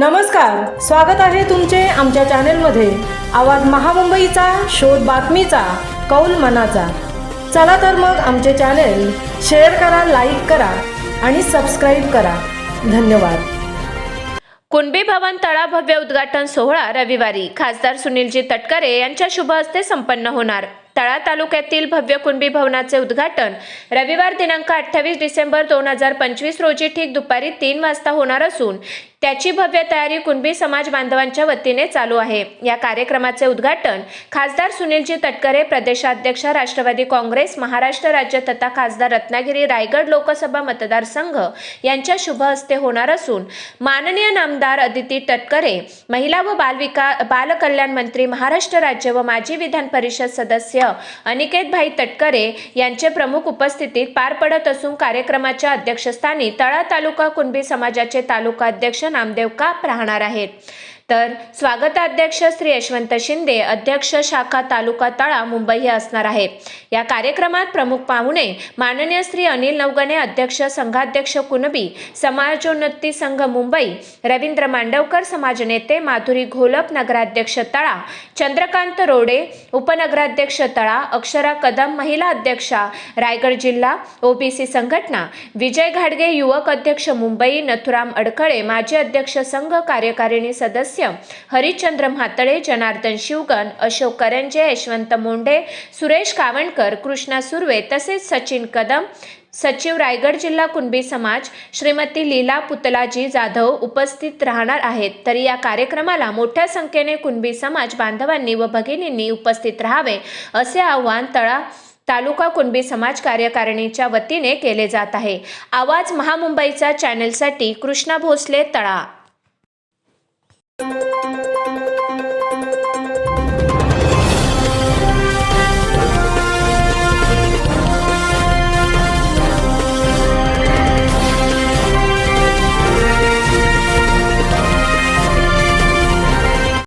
नमस्कार, स्वागत आहे तुमचे आमच्या चॅनेलमध्ये। आवाज महामुंबईचा, शोध बातमीचा, कौल मनाचा। चला तर मग आमचे चॅनेल शेअर करा, लाईक करा आणि सबस्क्राईब करा। धन्यवाद। कुणबी भवन तळा भव्य उद्घाटन सोहळा रविवारी खासदार सुनीलजी तटकरे यांच्या शुभ हस्ते संपन्न होणार। तळा तालुक्यातील भव्य कुणबी भवनाचे उद्घाटन रविवार दिनांक 28 डिसेंबर 2025 रोजी ठीक दुपारी 3 वाजता होणार असून त्याची भव्य तयारी कुणबी समाज बांधवांच्या वतीने चालू आहे। या कार्यक्रमाचे उद्घाटन खासदार सुनीलजी तटकरे, प्रदेशाध्यक्ष राष्ट्रवादी काँग्रेस महाराष्ट्र राज्य तथा खासदार रत्नागिरी रायगड लोकसभा मतदारसंघ यांच्या शुभ हस्ते होणार असून माननीय नामदार अदिती तटकरे, महिला व बालकल्याण मंत्री महाराष्ट्र राज्य व माजी विधान परिषद सदस्य अनिकेत भाई तटकरे यांचे प्रमुख उपस्थितीत पार पडत असून कार्यक्रमाच्या अध्यक्षस्थानी तळा तालुका कुणबी समाजाचे तालुका अध्यक्ष नामदेव काप राहणार आहेत। तर स्वागताध्यक्ष श्री यशवंत शिंदे, अध्यक्ष शाखा तालुका तळा मुंबई हे असणार आहेत। या कार्यक्रमात प्रमुख पाहुणे माननीय श्री अनिल नवगणे, अध्यक्ष संघाध्यक्ष कुणबी समाजोन्नती संघ मुंबई, रवींद्र मांडवकर समाज नेते, माधुरी घोलप नगराध्यक्ष तळा, चंद्रकांत रोडे उपनगराध्यक्ष तळा, अक्षरा कदम महिला अध्यक्षा रायगड जिल्हा ओबीसी संघटना, विजय घाडगे युवक अध्यक्ष मुंबई, नथुराम अडखळे माजी अध्यक्ष संघ कार्यकारिणी सदस्य हरिश्चंद्र म्हातळे, जनार्दन शिवगण, अशोक करंजे, यशवंत मोंडे, सुरेश कावणकर, कृष्णा सुर्वे तसेच सचिन कदम सचिव रायगड जिल्हा कुणबी समाज, श्रीमती लीला पुतलाजी जाधव उपस्थित राहणार आहेत। तर या कार्यक्रमाला मोठ्या संख्येने कुणबी समाज बांधवांनी व भगिनींनी उपस्थित राहावे असे आवाहन तालुका कुणबी समाज कार्यकारिणीच्या वतीने केले जात आहे। आवाज महामुंबईचा चॅनेलसाठी कृष्णा भोसले, तळा।